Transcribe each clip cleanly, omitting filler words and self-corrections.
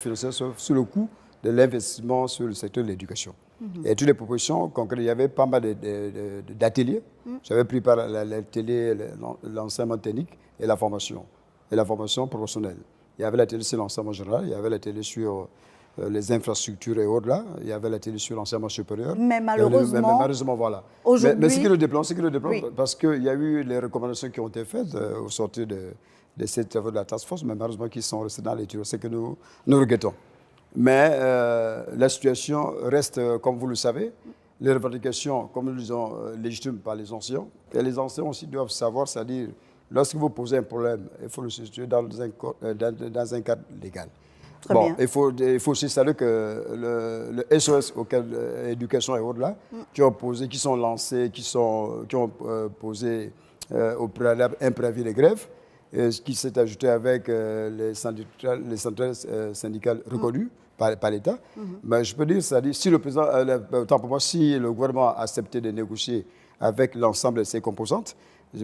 financière sur le coût de l'investissement sur le secteur de l'éducation. Et toutes les propositions concrètes, il y avait pas mal d'ateliers. J'avais pris par l'atelier, l'enseignement technique et la formation professionnelle. Il y avait l'atelier sur l'enseignement général, il y avait l'atelier sur les infrastructures et autres là, il y avait l'atelier sur l'enseignement supérieur. Mais malheureusement, voilà. Aujourd'hui, mais ce qui le déplore, oui. parce qu'il y a eu les recommandations qui ont été faites au sortir de ces travaux de la task force, mais malheureusement qui sont restés dans les tuyaux, c'est que nous regrettons. Mais la situation reste, comme vous le savez, les revendications, comme nous le disons, légitimes par les enseignants. Et les enseignants aussi doivent savoir, c'est-à-dire, lorsque vous posez un problème, il faut le situer dans un cadre légal. Très bien. Il faut aussi saluer que le SOS auquel éducation et autres là, qui sont lancés, qui ont posé au préalable un préavis de grève, qui s'est ajouté avec les centrales syndicales reconnues par l'État. Mais je peux dire, c'est-à-dire, si le président, autant pour moi, si le gouvernement a accepté de négocier avec l'ensemble de ses composantes,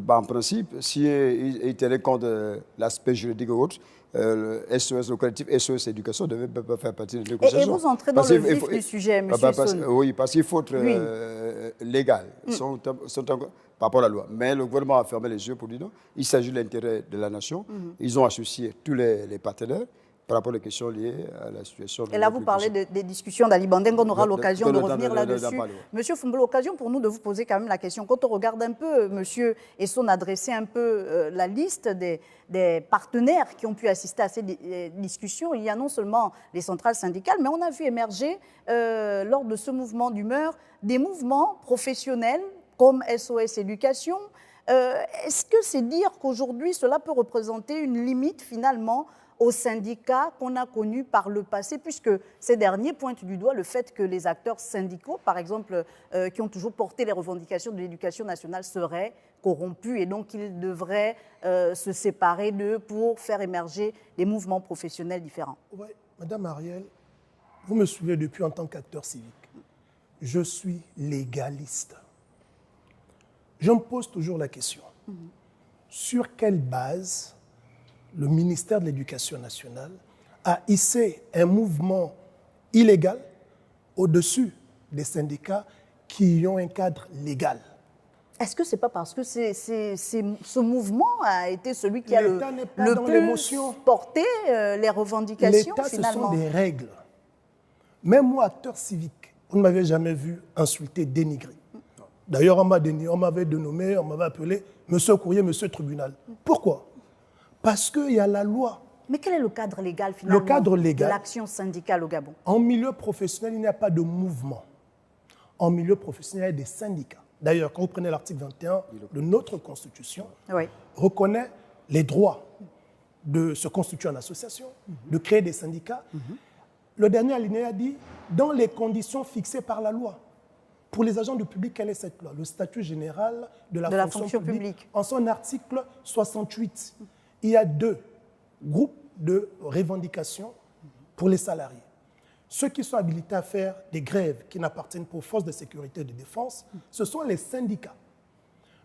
en principe, s'il tenait compte de l'aspect juridique ou autre, le SOS, le collectif SOS Éducation devait faire partie des négociations. Et vous entrez dans le vif du sujet, M. Son. Oui, parce qu'il faut être légal. Ils sont par rapport à la loi. Mais le gouvernement a fermé les yeux pour dire non. Il s'agit de l'intérêt de la nation. Ils ont associé tous les partenaires par rapport aux questions liées à la situation. Et là, vous parlez des discussions d'Ali Bandeng, on aura l'occasion de revenir là-dessus. Monsieur Fumbo, l'occasion pour nous de vous poser quand même la question. Quand on regarde un peu, Monsieur Esson adressait un peu la liste des partenaires qui ont pu assister à ces discussions, il y a non seulement les centrales syndicales, mais on a vu émerger, lors de ce mouvement d'humeur, des mouvements professionnels comme SOS Éducation. Est-ce que c'est dire qu'aujourd'hui, cela peut représenter une limite finalement aux syndicats qu'on a connus par le passé, puisque ces derniers pointent du doigt le fait que les acteurs syndicaux, par exemple, qui ont toujours porté les revendications de l'éducation nationale, seraient corrompus et donc ils devraient se séparer d'eux pour faire émerger des mouvements professionnels différents. Oui, Madame Ariel, vous me suivez depuis en tant qu'acteur civique. Je suis légaliste. Je me pose toujours la question. Sur quelle base le ministère de l'Éducation nationale a hissé un mouvement illégal au-dessus des syndicats qui ont un cadre légal? Est-ce que ce n'est pas parce que ce mouvement a été celui qui a le plus porté les revendications finalement? L'État, ce sont des règles. Même moi, acteur civique, vous ne m'avez jamais vu insulter, dénigrer. D'ailleurs, on m'avait dénommé, on m'avait appelé Monsieur Courrier, Monsieur Tribunal. Pourquoi? Parce qu'il y a la loi. Mais quel est le cadre légal finalement le cadre légal, de l'action syndicale au Gabon? En milieu professionnel, il n'y a pas de mouvement. En milieu professionnel, il y a des syndicats. D'ailleurs, quand vous prenez l'article 21 de notre Constitution, reconnaît les droits de se constituer en association, de créer des syndicats. Le dernier alinéa dit « dans les conditions fixées par la loi ». Pour les agents du public, quelle est cette loi? Le statut général de la fonction publique. En son article 68, il y a 2 groupes de revendications pour les salariés. Ceux qui sont habilités à faire des grèves qui n'appartiennent pas aux forces de sécurité et de défense, ce sont les syndicats.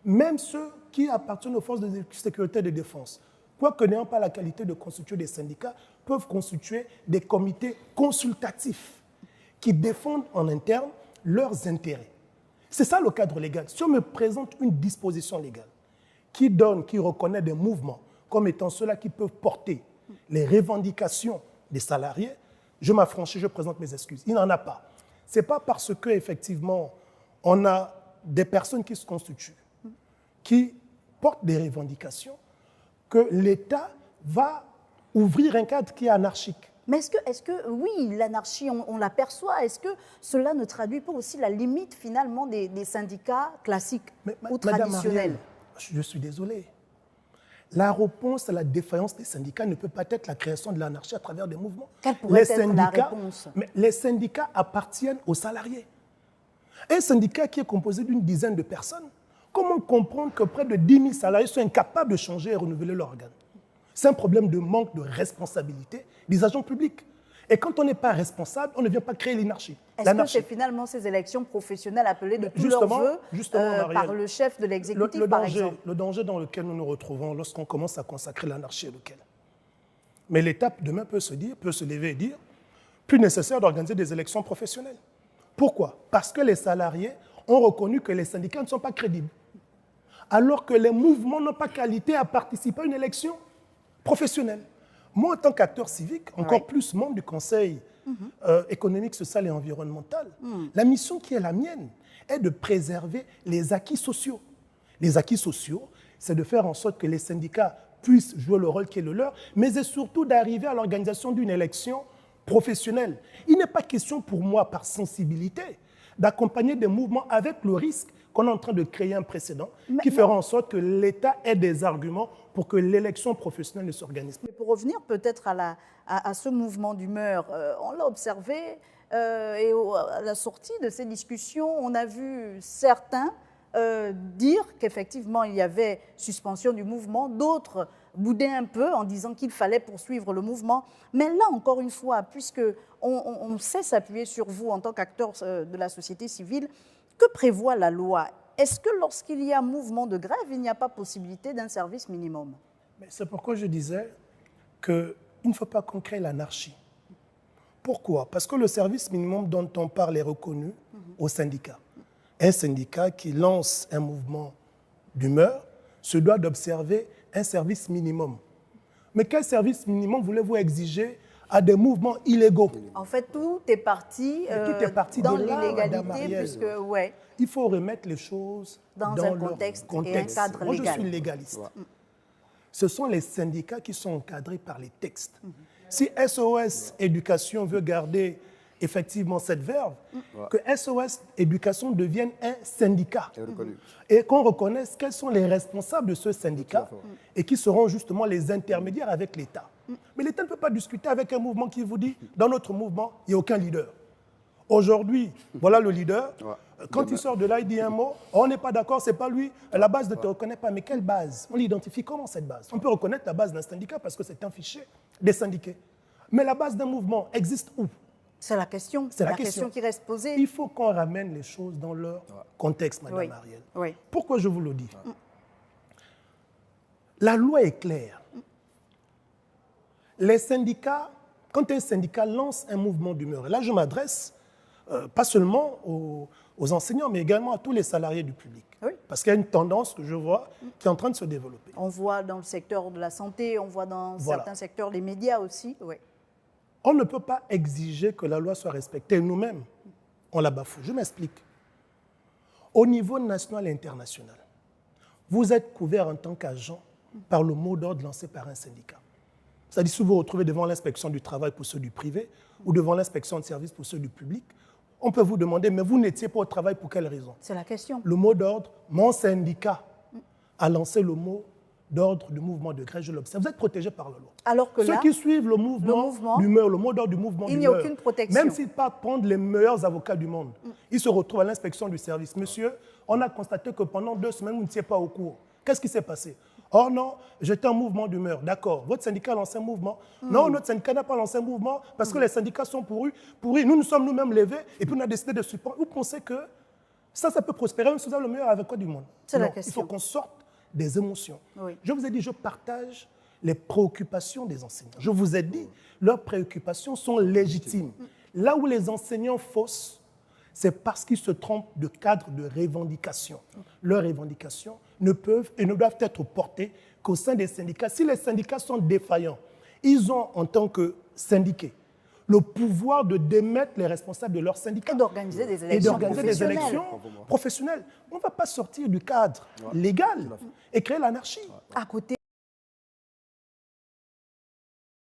Même ceux qui appartiennent aux forces de sécurité et de défense, quoique n'ayant pas la qualité de constituer des syndicats, peuvent constituer des comités consultatifs qui défendent en interne leurs intérêts. C'est ça le cadre légal. Si on me présente une disposition légale qui reconnaît des mouvements comme étant ceux-là qui peuvent porter les revendications des salariés, je m'affranchis, je présente mes excuses. Il n'en a pas. Ce n'est pas parce qu'effectivement, on a des personnes qui se constituent, qui portent des revendications, que l'État va ouvrir un cadre qui est anarchique. Mais est-ce que oui, l'anarchie, on l'aperçoit, est-ce que cela ne traduit pas aussi la limite finalement des syndicats classiques ou traditionnels? Ariel, je suis désolé. La réponse à la défaillance des syndicats ne peut pas être la création de l'anarchie à travers des mouvements. Quelle pourrait être la réponse? Mais les syndicats appartiennent aux salariés. Un syndicat qui est composé d'une dizaine de personnes, comment comprendre que près de 10 000 salariés sont incapables de changer et renouveler leur organe? C'est un problème de manque de responsabilité des agents publics. Et quand on n'est pas responsable, on ne vient pas créer l'anarchie. Est-ce que c'est finalement ces élections professionnelles appelées de tous leurs vœux par le chef de l'exécutif, par exemple? Le danger dans lequel nous nous retrouvons lorsqu'on commence à consacrer l'anarchie est lequel? Mais l'État, demain, peut se lever et dire, plus nécessaire d'organiser des élections professionnelles. Pourquoi? Parce que les salariés ont reconnu que les syndicats ne sont pas crédibles. Alors que les mouvements n'ont pas qualité à participer à une élection professionnelle. Moi, en tant qu'acteur civique, encore plus membre du Conseil économique, social et environnemental, la mission qui est la mienne est de préserver les acquis sociaux. Les acquis sociaux, c'est de faire en sorte que les syndicats puissent jouer le rôle qui est le leur, mais c'est surtout d'arriver à l'organisation d'une élection professionnelle. Il n'est pas question pour moi, par sensibilité, d'accompagner des mouvements avec le risque qu'on est en train de créer un précédent qui fera en sorte que l'État ait des arguments pour que l'élection professionnelle ne s'organise pas. Mais pour revenir peut-être à ce mouvement d'humeur, on l'a observé et à la sortie de ces discussions, on a vu certains dire qu'effectivement il y avait suspension du mouvement, d'autres boudaient un peu en disant qu'il fallait poursuivre le mouvement. Mais là, encore une fois, puisque on sait s'appuyer sur vous en tant qu'acteur de la société civile, que prévoit la loi? Est-ce que lorsqu'il y a mouvement de grève, il n'y a pas possibilité d'un service minimum? C'est pourquoi je disais qu'il ne faut pas qu'on crée l'anarchie. Pourquoi? Parce que le service minimum dont on parle est reconnu au syndicat. Un syndicat qui lance un mouvement d'humeur se doit d'observer un service minimum. Mais quel service minimum voulez-vous exiger à des mouvements illégaux? En fait, tout est parti dans l'illégalité, puisque, ouais. Il faut remettre les choses dans un contexte et un cadre légal. Moi, je suis légaliste. Ce sont les syndicats qui sont encadrés par les textes. Si SOS Éducation veut garder effectivement cette verve, que SOS Éducation devienne un syndicat et qu'on reconnaisse quels sont les responsables de ce syndicat et qui seront justement les intermédiaires avec l'État. Mais l'État ne peut pas discuter avec un mouvement qui vous dit, dans notre mouvement, il n'y a aucun leader. Aujourd'hui, voilà le leader. Quand il sort de là, il dit un mot, on n'est pas d'accord, c'est pas lui, la base ne te reconnaît pas. Mais quelle base? On l'identifie comment cette base? On peut reconnaître la base d'un syndicat parce que c'est un fichier des syndiqués. Mais la base d'un mouvement existe où? C'est la question. C'est la question qui reste posée. Il faut qu'on ramène les choses dans leur contexte, Madame Ariel. Oui. Pourquoi je vous le dis? La loi est claire. Les syndicats, quand un syndicat lance un mouvement d'humeur, et là je m'adresse pas seulement aux enseignants, mais également à tous les salariés du public. Oui. Parce qu'il y a une tendance que je vois qui est en train de se développer. On voit dans le secteur de la santé, on voit dans certains secteurs, les médias aussi. Oui. On ne peut pas exiger que la loi soit respectée. Nous-mêmes, on la bafoue. Je m'explique. Au niveau national et international, vous êtes couvert en tant qu'agent par le mot d'ordre lancé par un syndicat. C'est-à-dire, si vous vous retrouvez devant l'inspection du travail pour ceux du privé ou devant l'inspection de service pour ceux du public, on peut vous demander, mais vous n'étiez pas au travail pour quelle raison? C'est la question. Le mot d'ordre, mon syndicat a lancé le mot d'ordre du mouvement de grève, je l'observe. Vous êtes protégé par la loi. Alors que ceux qui suivent le mouvement d'humeur, le mot d'ordre du mouvement d'humeur, il n'y a aucune protection. Même s'ils partent prendre les meilleurs avocats du monde, ils se retrouvent à l'inspection du service. Monsieur, on a constaté que pendant 2 semaines, vous n'étiez pas au cours. Qu'est-ce qui s'est passé? Oh non, j'étais en mouvement d'humeur. D'accord. Votre syndicat a lancé un mouvement. Non, notre syndicat n'a pas lancé un mouvement parce que les syndicats sont pourris. Nous nous sommes nous-mêmes levés et puis on a décidé de suspendre. Vous pensez que ça peut prospérer même si vous avez le meilleur avocat du monde? C'est la question. Il faut qu'on sorte des émotions. Oui. Je vous ai dit, je partage les préoccupations des enseignants. Je vous ai dit, leurs préoccupations sont légitimes. Là où les enseignants faussent, c'est parce qu'ils se trompent de cadre de revendication. Leurs revendications ne peuvent et ne doivent être portées qu'au sein des syndicats. Si les syndicats sont défaillants, ils ont, en tant que syndiqués, le pouvoir de démettre les responsables de leur syndicat. Et d'organiser des élections professionnelles. On ne va pas sortir du cadre légal et créer l'anarchie. À côté